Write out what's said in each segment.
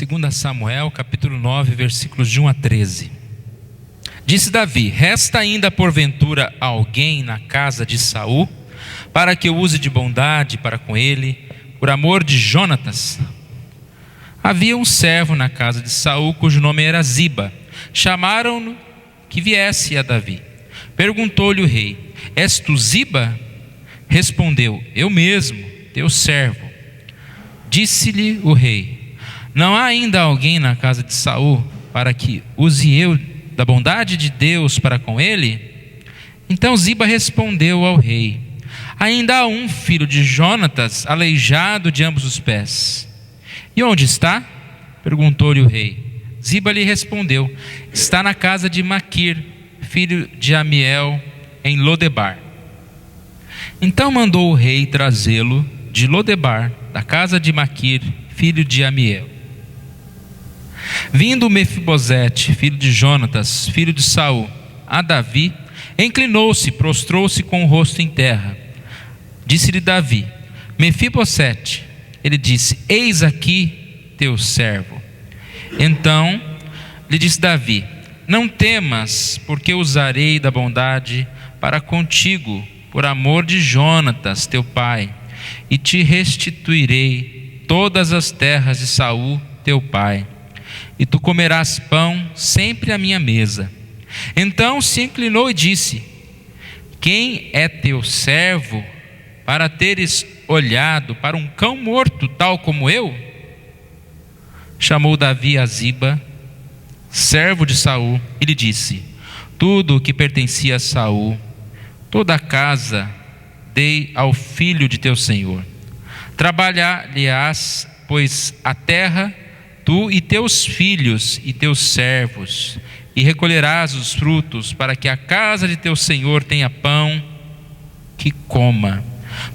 2 Samuel, capítulo 9, versículos de 1 a 13. Disse Davi: resta ainda porventura alguém na casa de Saul, para que eu use de bondade para com ele, por amor de Jonatas? Havia um servo na casa de Saul, cujo nome era Ziba. Chamaram-no que viesse a Davi. Perguntou-lhe o rei: és tu Ziba? Respondeu: eu mesmo, teu servo. Disse-lhe o rei: não há ainda alguém na casa de Saul, para que use eu da bondade de Deus para com ele? Então Ziba respondeu ao rei: ainda há um filho de Jonatas, aleijado de ambos os pés. E onde está? Perguntou-lhe o rei. Ziba lhe respondeu: está na casa de Maquir, filho de Amiel, em Lodebar. Então mandou o rei trazê-lo de Lodebar, da casa de Maquir, filho de Amiel. Vindo Mefibosete, filho de Jonatas, filho de Saul, a Davi, inclinou-se, prostrou-se com o rosto em terra. Disse-lhe Davi: Mefibosete. Ele disse: eis aqui teu servo. Então lhe disse Davi: não temas, porque usarei da bondade para contigo, por amor de Jonatas teu pai, e te restituirei todas as terras de Saul teu pai, e tu comerás pão sempre à minha mesa. Então se inclinou e disse: quem é teu servo para teres olhado para um cão morto tal como eu? Chamou Davi a Ziba, servo de Saul, e lhe disse: tudo o que pertencia a Saul, toda a casa, dei ao filho de teu senhor. Trabalhar-lhe-ás, pois, a terra, tu e teus filhos e teus servos, e recolherás os frutos, para que a casa de teu senhor tenha pão que coma.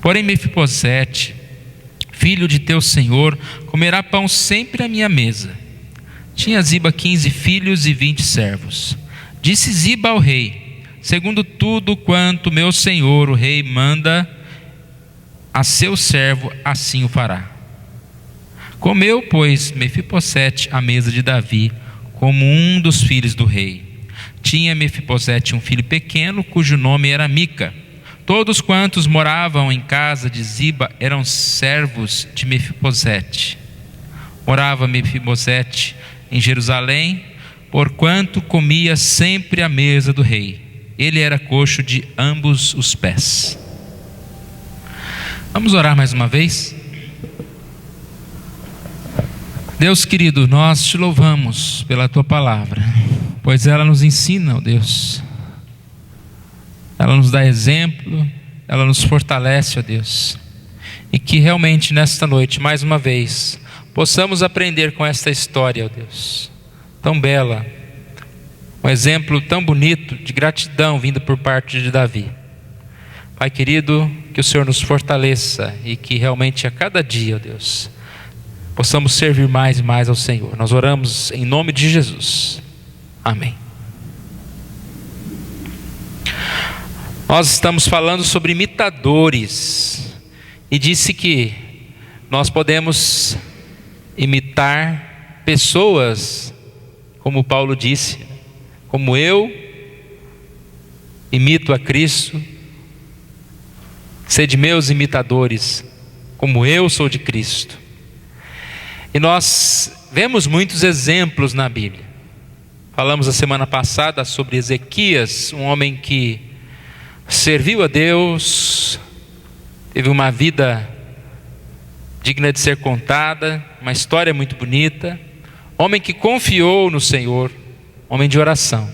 Porém Mefibosete, filho de teu senhor, comerá pão sempre à minha mesa. Tinha Ziba 15 filhos e 20 servos. Disse Ziba ao rei: segundo tudo quanto meu senhor, o rei, manda a seu servo, assim o fará. Comeu, pois, Mefibosete à mesa de Davi, como um dos filhos do rei. Tinha Mefibosete um filho pequeno, cujo nome era Mica. Todos quantos moravam em casa de Ziba eram servos de Mefibosete. Morava Mefibosete em Jerusalém, porquanto comia sempre à mesa do rei. Ele era coxo de ambos os pés. Vamos orar mais uma vez? Deus querido, nós te louvamos pela tua palavra, pois ela nos ensina, ó Deus. Ela nos dá exemplo, ela nos fortalece, ó Deus. E que realmente nesta noite, mais uma vez, possamos aprender com esta história, ó Deus, tão bela, um exemplo tão bonito de gratidão vinda por parte de Davi. Pai querido, que o Senhor nos fortaleça e que realmente a cada dia, ó Deus, possamos servir mais e mais ao Senhor. Nós oramos em nome de Jesus. Amém. Nós estamos falando sobre imitadores, e disse que nós podemos imitar pessoas, como Paulo disse, como eu imito a Cristo, sede meus imitadores, como eu sou de Cristo. E nós vemos muitos exemplos na Bíblia. Falamos a semana passada sobre Ezequias, um homem que serviu a Deus, teve uma vida digna de ser contada, uma história muito bonita, homem que confiou no Senhor, homem de oração.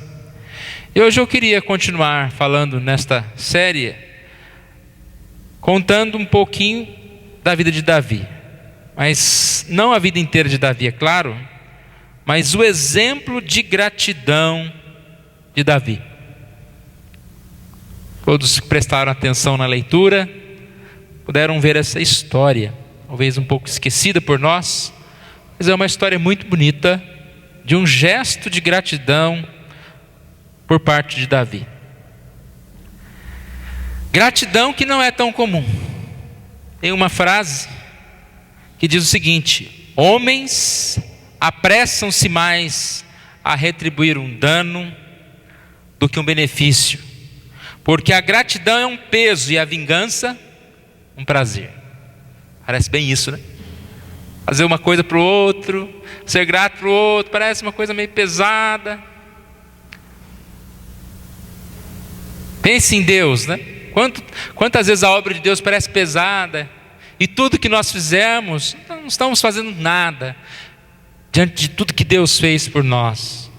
E hoje eu queria continuar falando nesta série, contando um pouquinho da vida de Davi, mas não a vida inteira de Davi, é claro, mas o exemplo de gratidão de Davi. Todos que prestaram atenção na leitura puderam ver essa história, talvez um pouco esquecida por nós, mas é uma história muito bonita, de um gesto de gratidão por parte de Davi. Gratidão que não é tão comum. Tem uma frase que diz o seguinte: homens apressam-se mais a retribuir um dano do que um benefício, porque a gratidão é um peso e a vingança um prazer. Parece bem isso, né? Fazer uma coisa para o outro, ser grato para o outro, parece uma coisa meio pesada. Pense em Deus, né? Quantas vezes a obra de Deus parece pesada, e tudo que nós fizemos, não estamos fazendo nada diante de tudo que Deus fez por nós.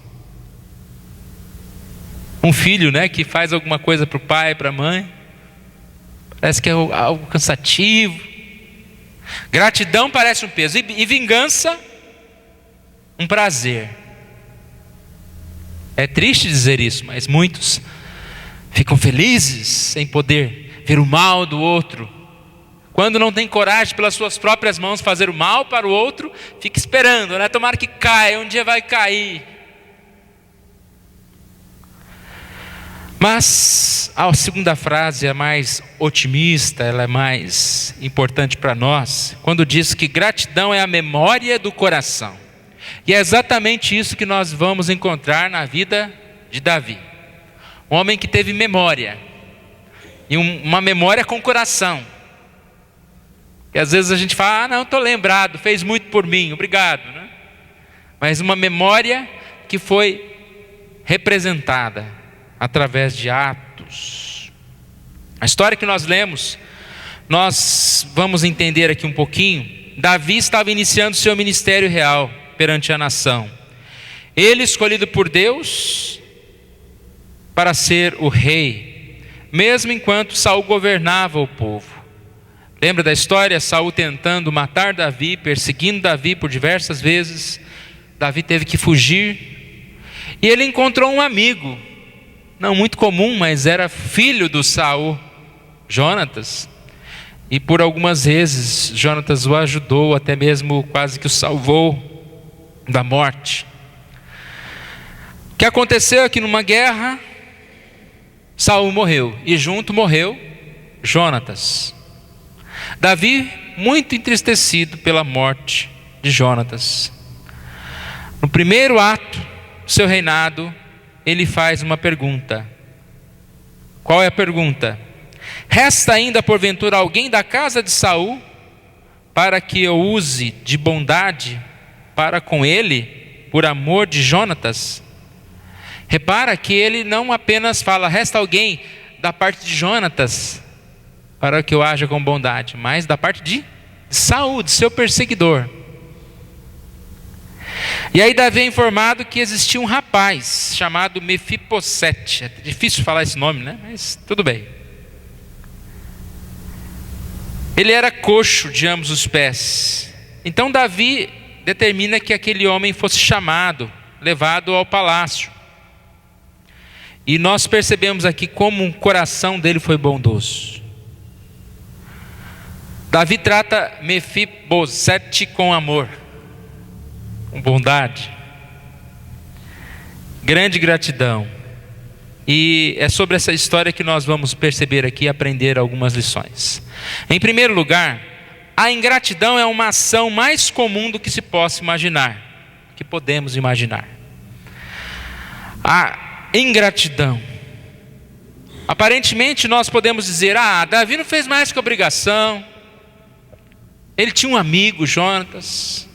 Um filho, né, que faz alguma coisa para o pai, para a mãe, parece que é algo cansativo. Gratidão parece um peso, e vingança um prazer. É triste dizer isso, mas muitos ficam felizes em poder ver o mal do outro. Quando não tem coragem pelas suas próprias mãos fazer o mal para o outro, fica esperando, né? Tomara que caia, um dia vai cair. Mas a segunda frase é mais otimista, ela é mais importante para nós, quando diz que gratidão é a memória do coração. E é exatamente isso que nós vamos encontrar na vida de Davi. Um homem que teve memória, e uma memória com coração. E às vezes a gente fala, não, estou lembrado, fez muito por mim, obrigado, né? Mas uma memória que foi representada através de atos. A história que nós lemos, nós vamos entender aqui um pouquinho. Davi estava iniciando seu ministério real perante a nação. Ele, escolhido por Deus para ser o rei, mesmo enquanto Saul governava o povo. Lembra da história? Saul tentando matar Davi, perseguindo Davi por diversas vezes. Davi teve que fugir. E ele encontrou um amigo, não muito comum, mas era filho do Saul, Jonatas. E por algumas vezes Jonatas o ajudou, até mesmo quase que o salvou da morte. O que aconteceu é que numa guerra, Saul morreu, e junto morreu Jonatas. Davi, muito entristecido pela morte de Jonatas, no primeiro ato do seu reinado, ele faz uma pergunta. Qual é a pergunta? Resta ainda porventura alguém da casa de Saul, para que eu use de bondade para com ele, por amor de Jonatas? Repara que ele não apenas fala, resta alguém da parte de Jonatas, para que eu haja com bondade, mas da parte de Saul, de seu perseguidor. E aí Davi é informado que existia um rapaz chamado Mefibosete. É difícil falar esse nome, né? Mas tudo bem. Ele era coxo de ambos os pés. Então Davi determina que aquele homem fosse chamado, levado ao palácio. E nós percebemos aqui como o coração dele foi bondoso. Davi trata Mefibosete com amor, com bondade, grande gratidão. E é sobre essa história que nós vamos perceber aqui e aprender algumas lições. Em primeiro lugar, a ingratidão é uma ação mais comum do que se possa imaginar, que podemos imaginar. A ingratidão. Aparentemente nós podemos dizer, Davi não fez mais que obrigação. Ele tinha um amigo, Jonatas.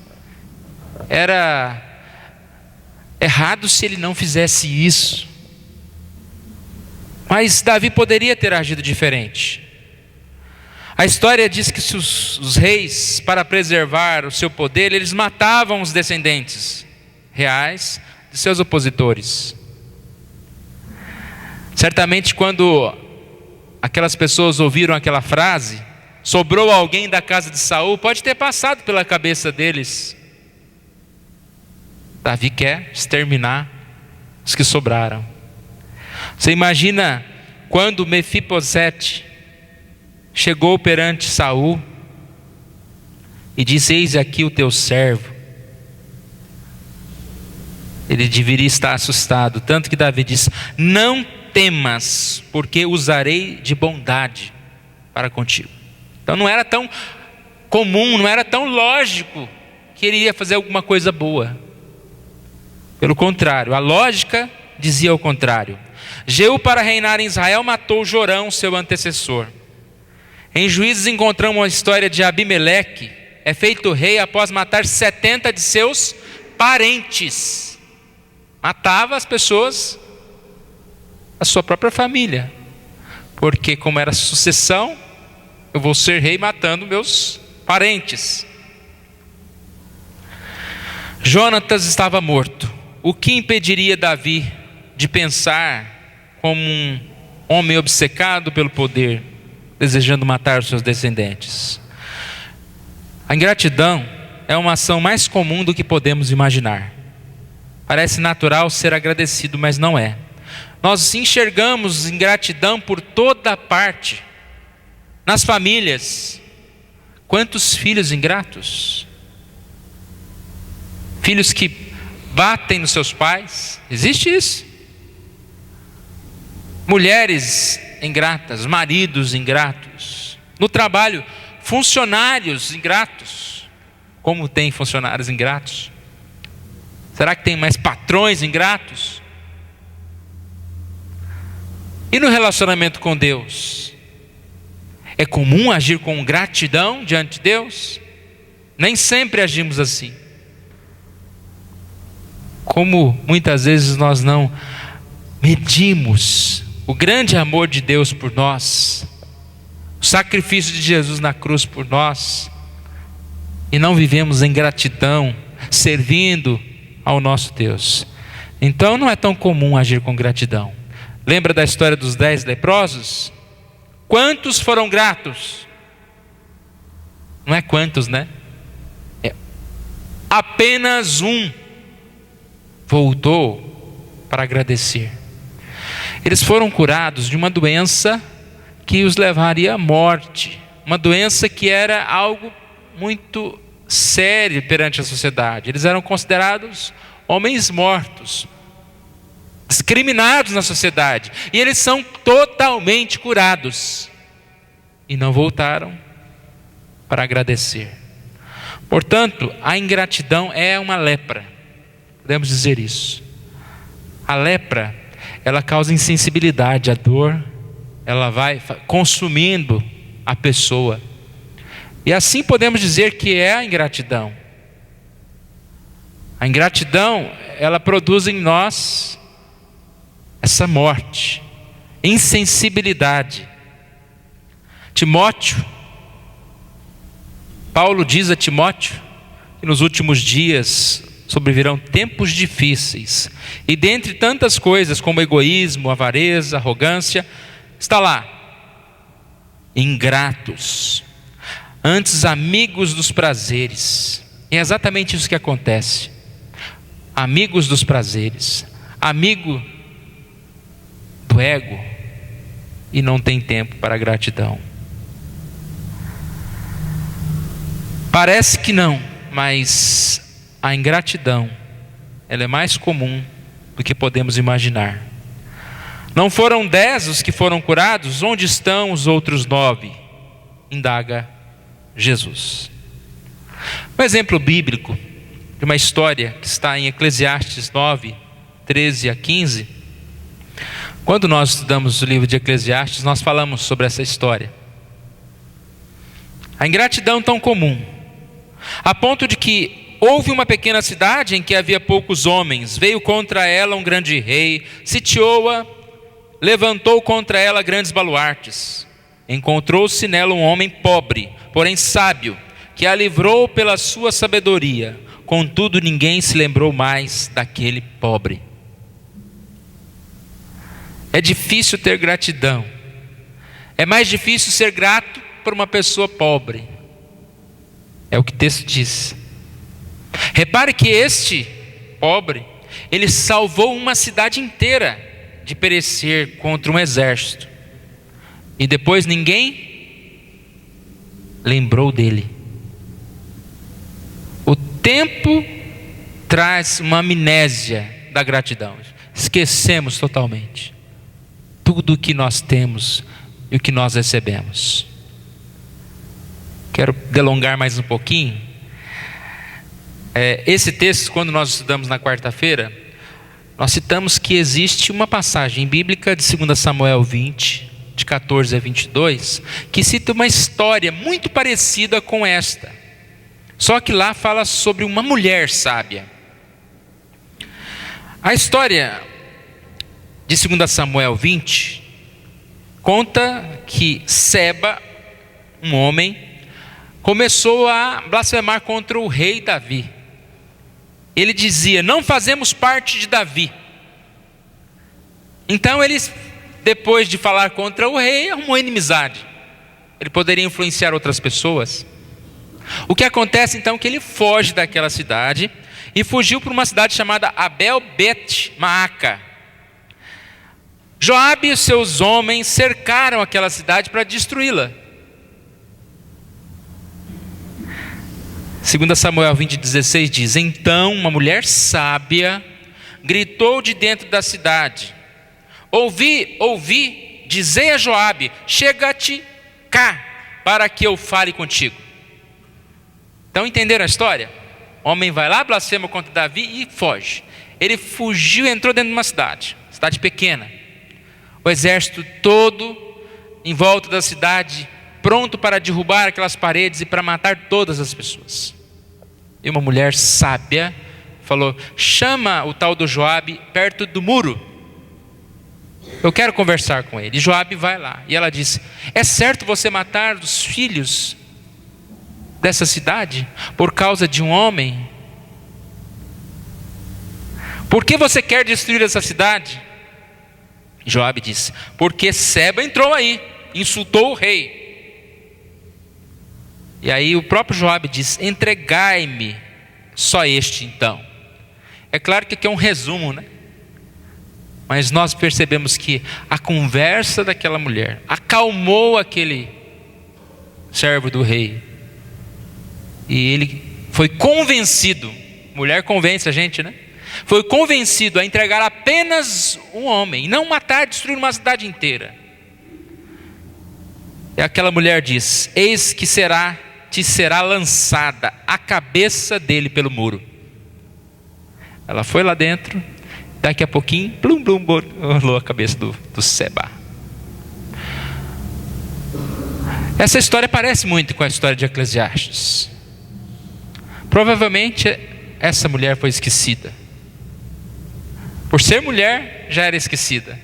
Era errado se ele não fizesse isso. Mas Davi poderia ter agido diferente. A história diz que os reis, para preservar o seu poder, eles matavam os descendentes reais de seus opositores. Certamente quando aquelas pessoas ouviram aquela frase, sobrou alguém da casa de Saul, pode ter passado pela cabeça deles, Davi quer exterminar os que sobraram. Você imagina quando Mefibosete chegou perante Saul e disse, eis aqui o teu servo. Ele deveria estar assustado, tanto que Davi disse, não temas, porque usarei de bondade para contigo. Então não era tão comum, não era tão lógico que ele ia fazer alguma coisa boa. Pelo contrário, a lógica dizia o contrário. Jeú, para reinar em Israel, matou Jorão, seu antecessor. Em Juízes encontramos uma história de Abimeleque, é feito rei após matar 70 de seus parentes. Matava as pessoas, a sua própria família, porque como era sucessão, eu vou ser rei matando meus parentes. Jonatas estava morto. O que impediria Davi de pensar como um homem obcecado pelo poder, desejando matar os seus descendentes? A ingratidão é uma ação mais comum do que podemos imaginar. Parece natural ser agradecido, mas não é. Nós enxergamos ingratidão por toda parte. Nas famílias, quantos filhos ingratos? Filhos que batem nos seus pais, existe isso. Mulheres ingratas, maridos ingratos. No trabalho, funcionários ingratos. Como tem funcionários ingratos? Será que tem mais patrões ingratos? E no relacionamento com Deus? É comum agir com gratidão diante de Deus? Nem sempre agimos assim. Como muitas vezes nós não medimos o grande amor de Deus por nós, o sacrifício de Jesus na cruz por nós, e não vivemos em gratidão, servindo ao nosso Deus. Então não é tão comum agir com gratidão. Lembra da história dos 10 leprosos? Quantos foram gratos? Não é quantos, né? Apenas um voltou para agradecer. Eles foram curados de uma doença que os levaria à morte. Uma doença que era algo muito sério perante a sociedade. Eles eram considerados homens mortos, discriminados na sociedade. E eles são totalmente curados. E não voltaram para agradecer. Portanto, a ingratidão é uma lepra. Podemos dizer isso. A lepra, ela causa insensibilidade, a dor, ela vai consumindo a pessoa. E assim podemos dizer que é a ingratidão. A ingratidão, ela produz em nós essa morte, insensibilidade. Paulo diz a Timóteo que nos últimos dias sobrevirão tempos difíceis, e dentre tantas coisas como egoísmo, avareza, arrogância, está lá: ingratos, antes amigos dos prazeres. E é exatamente isso que acontece. Amigos dos prazeres, amigo do ego, e não tem tempo para a gratidão. Parece que não, mas a ingratidão, ela é mais comum do que podemos imaginar. Não foram 10 os que foram curados? Onde estão os outros 9? Indaga Jesus. Um exemplo bíblico de uma história que está em Eclesiastes 9, 13 a 15. Quando nós estudamos o livro de Eclesiastes, nós falamos sobre essa história. A ingratidão tão comum, a ponto de que houve uma pequena cidade em que havia poucos homens. Veio contra ela um grande rei, sitiou-a, levantou contra ela grandes baluartes. Encontrou-se nela um homem pobre, porém sábio, que a livrou pela sua sabedoria. Contudo, ninguém se lembrou mais daquele pobre. É difícil ter gratidão. É mais difícil ser grato por uma pessoa pobre. É o que o texto diz. Repare que este pobre, ele salvou uma cidade inteira de perecer contra um exército. E depois ninguém lembrou dele. O tempo traz uma amnésia da gratidão. Esquecemos totalmente tudo o que nós temos e o que nós recebemos. Quero delongar mais um pouquinho. Esse texto, quando nós estudamos na quarta-feira, nós citamos que existe uma passagem bíblica de 2 Samuel 20, de 14 a 22, que cita uma história muito parecida com esta. Só que lá fala sobre uma mulher sábia. A história de 2 Samuel 20 conta que Seba, um homem, começou a blasfemar contra o rei Davi. Ele dizia: não fazemos parte de Davi. Então ele, depois de falar contra o rei, arrumou inimizade. Ele poderia influenciar outras pessoas. O que acontece então é que ele foge daquela cidade e fugiu para uma cidade chamada Abel-Bet-Maaca. Joabe e seus homens cercaram aquela cidade para destruí-la. 2 Samuel 20:16 diz: então uma mulher sábia gritou de dentro da cidade: ouvi, dizei a Joabe, chega-te cá, para que eu fale contigo. Então entenderam a história? O homem vai lá, blasfema contra Davi e foge. Ele fugiu e entrou dentro de uma cidade pequena. O exército todo em volta da cidade, pronto para derrubar aquelas paredes e para matar todas as pessoas. E uma mulher sábia falou: chama o tal do Joabe perto do muro, eu quero conversar com ele. E Joabe vai lá, e ela disse: é certo você matar os filhos dessa cidade por causa de um homem? Por que você quer destruir essa cidade? Joabe disse: porque Seba entrou aí, insultou o rei. E aí o próprio Joabe diz: entregai-me só este então. É claro que aqui é um resumo, né? Mas nós percebemos que a conversa daquela mulher acalmou aquele servo do rei. E ele foi convencido, mulher convence a gente, né? Foi convencido a entregar apenas um homem, e não matar, destruir uma cidade inteira. E aquela mulher diz: eis que te será lançada a cabeça dele pelo muro. Ela foi lá dentro, daqui a pouquinho, plum, plum, rolou a cabeça do Seba. Essa história parece muito com a história de Eclesiastes. Provavelmente essa mulher foi esquecida. Por ser mulher, já era esquecida.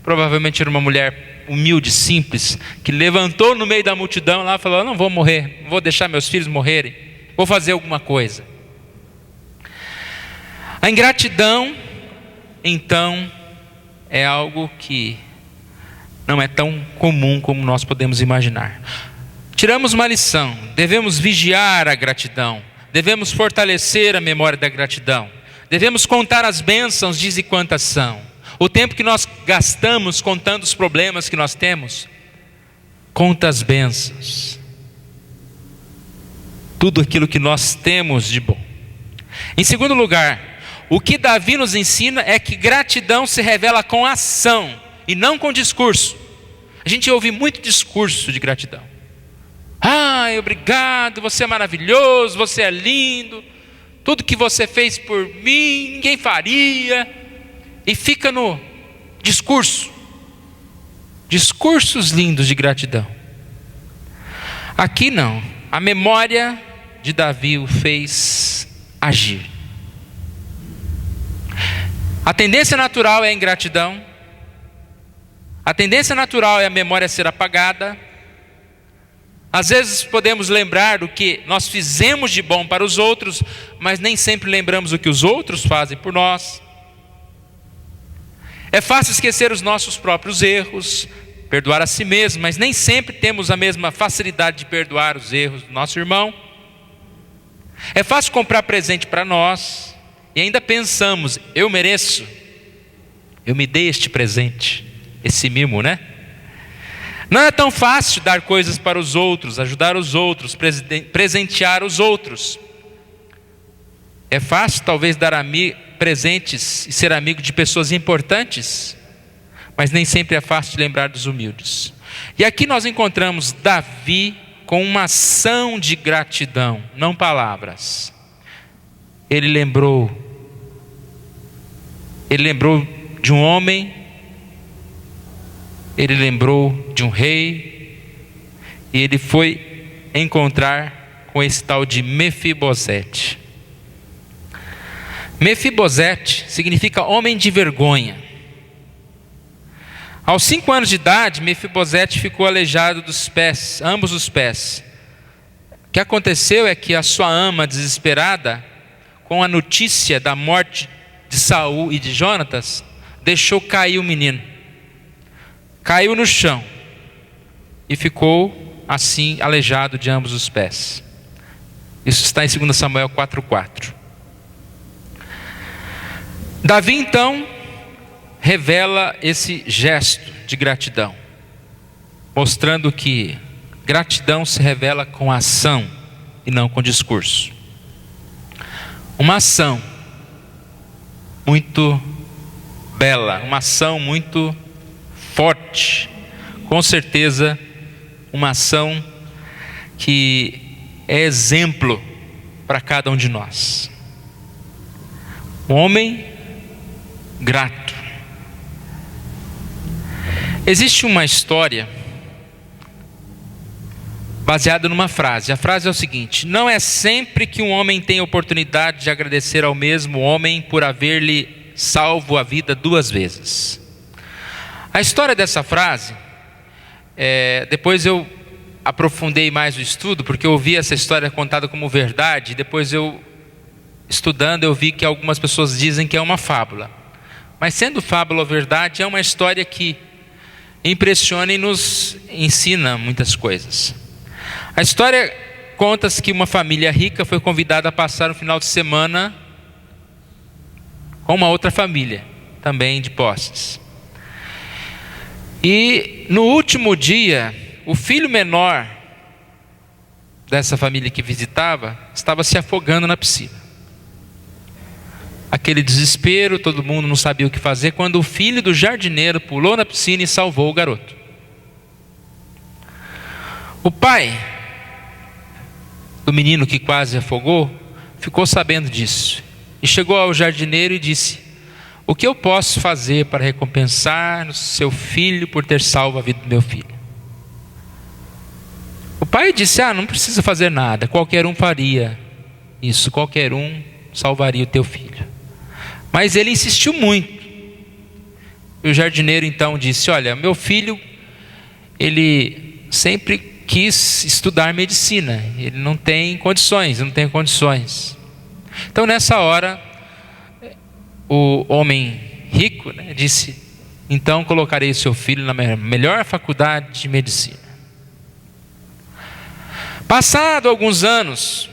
Provavelmente era uma mulher humilde, simples, que levantou no meio da multidão lá e falou: não vou morrer, não vou deixar meus filhos morrerem, vou fazer alguma coisa. A ingratidão, então, é algo que não é tão comum como nós podemos imaginar. Tiramos uma lição: devemos vigiar a gratidão, devemos fortalecer a memória da gratidão, devemos contar as bênçãos, diz e quantas são. O tempo que nós gastamos contando os problemas que nós temos, conta as bênçãos, tudo aquilo que nós temos de bom. Em segundo lugar, o que Davi nos ensina é que gratidão se revela com ação e não com discurso. A gente ouve muito discurso de gratidão: ai, obrigado, você é maravilhoso, você é lindo, tudo que você fez por mim, ninguém faria. E fica no discurso, discursos lindos de gratidão. Aqui não, a memória de Davi o fez agir. A tendência natural é a ingratidão, a tendência natural é a memória ser apagada. Às vezes podemos lembrar do que nós fizemos de bom para os outros, mas nem sempre lembramos o que os outros fazem por nós. É fácil esquecer os nossos próprios erros, perdoar a si mesmo, mas nem sempre temos a mesma facilidade de perdoar os erros do nosso irmão. É fácil comprar presente para nós e ainda pensamos: eu mereço, eu me dei este presente, esse mimo, né? Não é tão fácil dar coisas para os outros, ajudar os outros, presentear os outros. É fácil talvez dar presentes e ser amigo de pessoas importantes, mas nem sempre é fácil de lembrar dos humildes. E aqui nós encontramos Davi com uma ação de gratidão, não palavras. ele lembrou de um homem, ele lembrou de um rei, e ele foi encontrar com esse tal de Mefibosete. Mefibosete significa homem de vergonha. Aos 5 anos de idade, Mefibosete ficou aleijado dos pés, ambos os pés. O que aconteceu é que a sua ama, desesperada com a notícia da morte de Saul e de Jonatas, deixou cair o menino. Caiu no chão e ficou assim aleijado de ambos os pés. Isso está em 2 Samuel 4:4. Davi então revela esse gesto de gratidão, mostrando que gratidão se revela com ação e não com discurso. Uma ação muito bela, uma ação muito forte, com certeza uma ação que é exemplo para cada um de nós. Um homem grato. Existe uma história baseada numa frase. A frase é o seguinte: não é sempre que um homem tem oportunidade de agradecer ao mesmo homem por haver-lhe salvo a vida 2 vezes. A história dessa frase, depois eu aprofundei mais o estudo, porque eu ouvi essa história contada como verdade. Depois estudando, eu vi que algumas pessoas dizem que é uma fábula. Mas sendo fábula ou verdade, é uma história que impressiona e nos ensina muitas coisas. A história conta-se que uma família rica foi convidada a passar um final de semana com uma outra família, também de posses. E no último dia, o filho menor dessa família que visitava estava se afogando na piscina. Aquele desespero, todo mundo não sabia o que fazer, quando o filho do jardineiro pulou na piscina e salvou o garoto. O pai do menino que quase afogou ficou sabendo disso e chegou ao jardineiro e disse: o que eu posso fazer para recompensar o seu filho por ter salvo a vida do meu filho? O pai disse: não precisa fazer nada, qualquer um faria isso, qualquer um salvaria o teu filho. Mas ele insistiu muito. E o jardineiro então disse: olha, meu filho, ele sempre quis estudar medicina, ele não tem condições. Então nessa hora, o homem rico, disse: então colocarei seu filho na melhor faculdade de medicina. Passado alguns anos,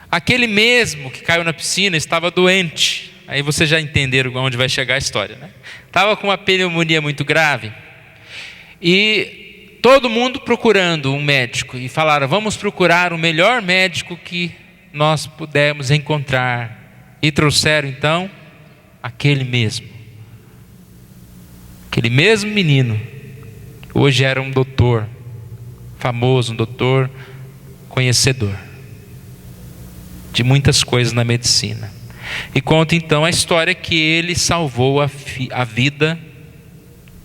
aquele mesmo que caiu na piscina estava doente. Aí vocês já entenderam onde vai chegar a história, né? Estava com uma pneumonia muito grave. E todo mundo procurando um médico. E falaram: vamos procurar o melhor médico que nós pudermos encontrar. E trouxeram então aquele mesmo menino, que hoje era um doutor famoso, um doutor conhecedor de muitas coisas na medicina. E conta então a história que ele salvou a vida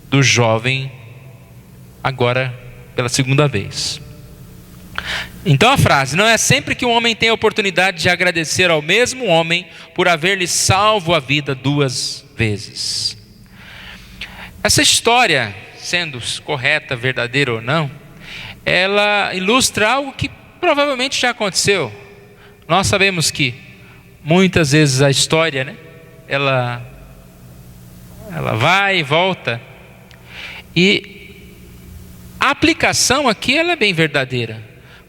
do jovem, agora pela segunda vez. Então a frase: não é sempre que um homem tem a oportunidade de agradecer ao mesmo homem por haver-lhe salvo a vida 2 vezes. Essa história, sendo correta, verdadeira ou não, ela ilustra algo que provavelmente já aconteceu. Nós sabemos que muitas vezes a história, ela vai e volta. E a aplicação aqui ela é bem verdadeira,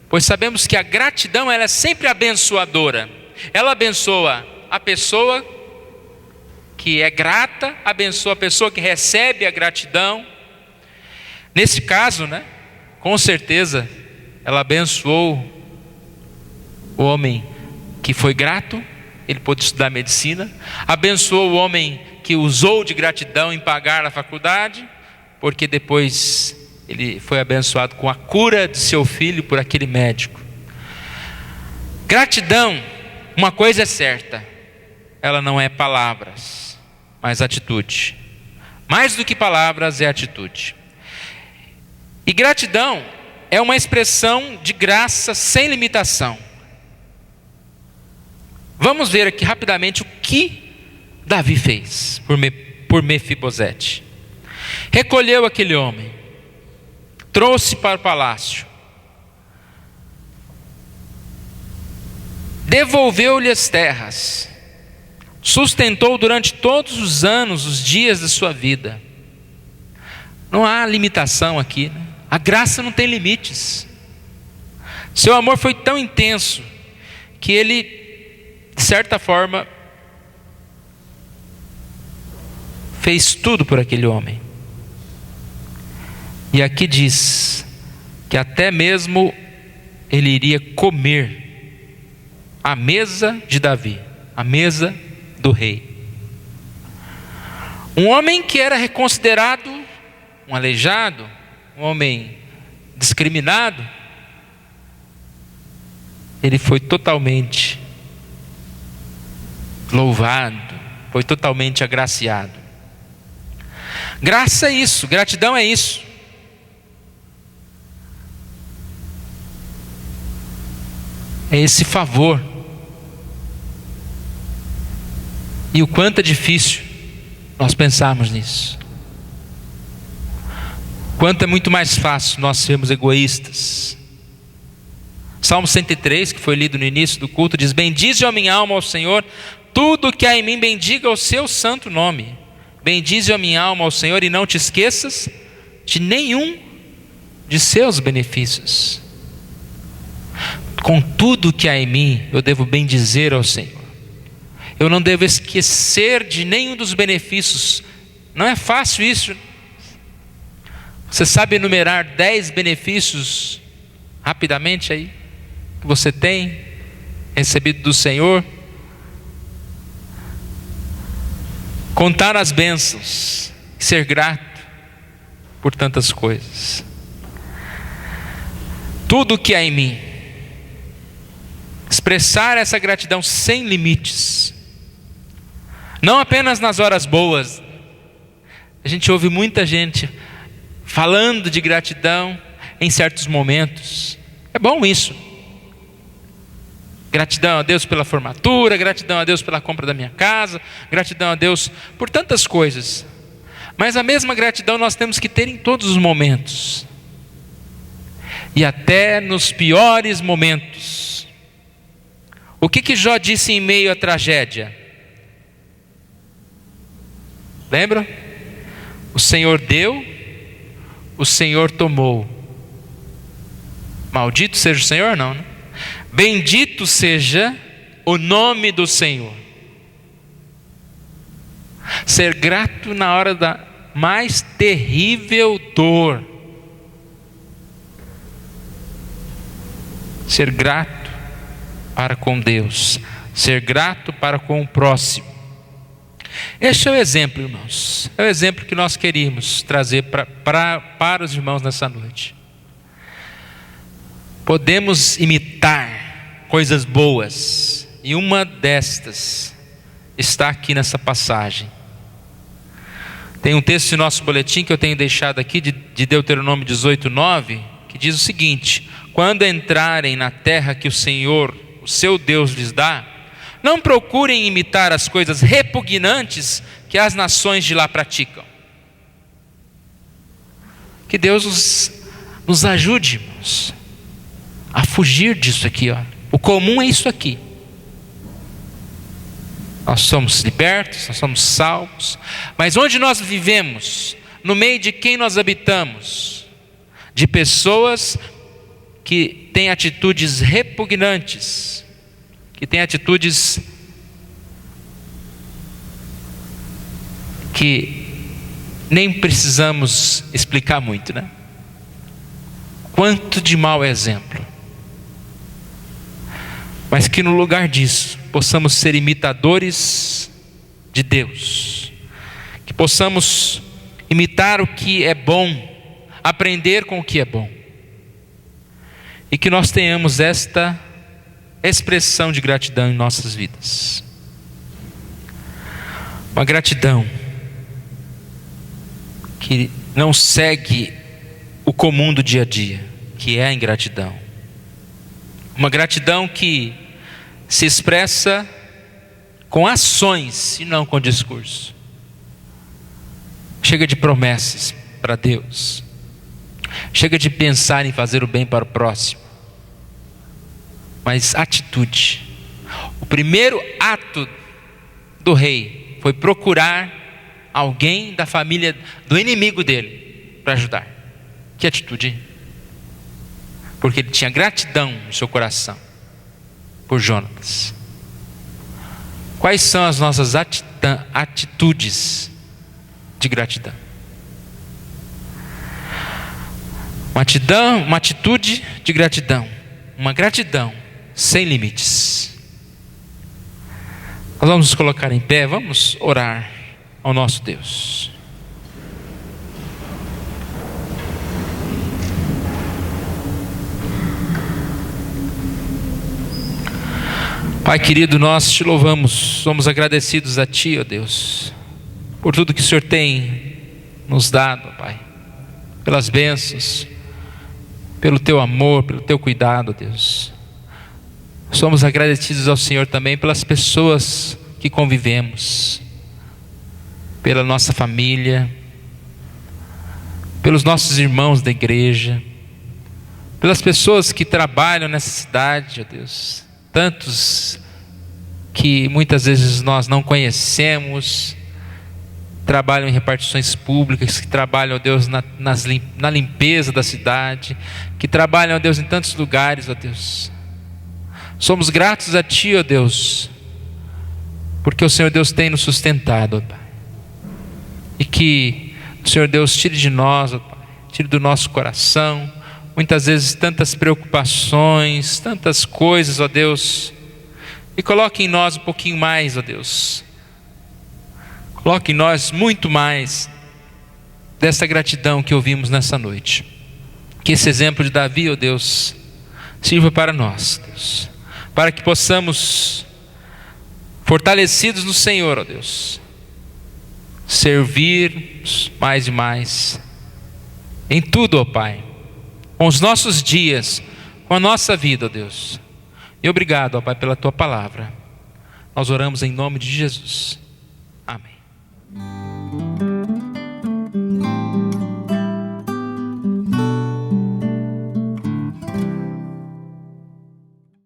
pois sabemos que a gratidão ela é sempre abençoadora. Ela abençoa a pessoa que é grata, abençoa a pessoa que recebe a gratidão. Nesse caso, com certeza, ela abençoou o homem que foi grato, ele pôde estudar medicina. Abençoou o homem que usou de gratidão em pagar a faculdade, porque depois ele foi abençoado com a cura de seu filho por aquele médico. Gratidão uma coisa é certa: ela não é palavras, mas atitude. Mais do que palavras é atitude. E gratidão é uma expressão de graça sem limitação. Vamos ver aqui rapidamente o que Davi fez por Mefibosete. Recolheu aquele homem, trouxe para o palácio, devolveu-lhe as terras, sustentou durante todos os anos os dias da sua vida. Não há limitação aqui, né? A graça não tem limites. Seu amor foi tão intenso que ele, de certa forma, fez tudo por aquele homem. E aqui diz que até mesmo ele iria comer à mesa de Davi, à mesa do rei. Um homem que era considerado um aleijado, um homem discriminado, ele foi totalmente louvado, foi totalmente agraciado. Graça é isso, gratidão é isso. É esse favor. E o quanto é difícil nós pensarmos nisso. Quanto é muito mais fácil nós sermos egoístas. Salmo 103, que foi lido no início do culto, diz: bendize a minha alma ao Senhor, tudo que há em mim bendiga o seu santo nome. Bendize a minha alma ao Senhor e não te esqueças de nenhum de seus benefícios. Com tudo que há em mim, eu devo bendizer ao Senhor. Eu não devo esquecer de nenhum dos benefícios. Não é fácil isso. Você sabe enumerar 10 benefícios rapidamente aí que você tem recebido do Senhor? Contar as bênçãos, ser grato por tantas coisas. Tudo que há em mim, expressar essa gratidão sem limites, não apenas nas horas boas. A gente ouve muita gente falando de gratidão em certos momentos. É bom isso. Gratidão a Deus pela formatura, gratidão a Deus pela compra da minha casa, gratidão a Deus por tantas coisas. Mas a mesma gratidão nós temos que ter em todos os momentos. E até nos piores momentos. O que Jó disse em meio à tragédia? Lembra? O Senhor deu, o Senhor tomou. Maldito seja o Senhor, não, né? Bendito seja o nome do Senhor. Ser grato na hora da mais terrível dor. Ser grato para com Deus. Ser grato para com o próximo. Este é o exemplo, irmãos. É o exemplo que nós queríamos trazer para os irmãos nessa noite. Podemos imitar coisas boas, e uma destas está aqui nessa passagem. Tem um texto em nosso boletim que eu tenho deixado aqui, de Deuteronômio 18:9, que diz o seguinte: quando entrarem na terra que o Senhor, o seu Deus, lhes dá, não procurem imitar as coisas repugnantes que as nações de lá praticam. Que Deus nos ajude, irmãos, a fugir disso aqui, ó. O comum é isso aqui. Nós somos libertos, nós somos salvos, mas onde nós vivemos, no meio de quem nós habitamos, de pessoas que têm atitudes repugnantes, que têm atitudes que nem precisamos explicar muito, né? Quanto de mau exemplo. Mas que no lugar disso, possamos ser imitadores de Deus. Que possamos imitar o que é bom, aprender com o que é bom. E que nós tenhamos esta expressão de gratidão em nossas vidas. Uma gratidão que não segue o comum do dia a dia, que é a ingratidão. Uma gratidão que se expressa com ações e não com discurso. Chega de promessas para Deus. Chega de pensar em fazer o bem para o próximo. Mas atitude. O primeiro ato do rei foi procurar alguém da família do inimigo dele para ajudar. Que atitude? Porque ele tinha gratidão no seu coração por Jonatas. Quais são as nossas atitudes de gratidão? Uma atitude de gratidão. Uma gratidão sem limites. Nós vamos nos colocar em pé, vamos orar ao nosso Deus. Pai querido, nós te louvamos, somos agradecidos a Ti, ó Deus, por tudo que o Senhor tem nos dado, Pai, pelas bênçãos, pelo Teu amor, pelo Teu cuidado, ó Deus. Somos agradecidos ao Senhor também pelas pessoas que convivemos, pela nossa família, pelos nossos irmãos da igreja, pelas pessoas que trabalham nessa cidade, ó Deus. Tantos que muitas vezes nós não conhecemos, trabalham em repartições públicas, que trabalham, ó Deus, na limpeza da cidade, que trabalham, ó Deus, em tantos lugares, ó Deus. Somos gratos a Ti, ó Deus, porque o Senhor Deus tem nos sustentado, ó Pai. E que o Senhor Deus tire de nós, ó Pai, tire do nosso coração muitas vezes tantas preocupações, tantas coisas, ó Deus, e coloque em nós um pouquinho mais, ó Deus. Coloque em nós muito mais dessa gratidão que ouvimos nessa noite. Que esse exemplo de Davi, ó Deus, sirva para nós, Deus, para que possamos, fortalecidos no Senhor, ó Deus, servir mais e mais em tudo, ó Pai, com os nossos dias, com a nossa vida, ó Deus. E obrigado, ó Pai, pela Tua palavra. Nós oramos em nome de Jesus. Amém.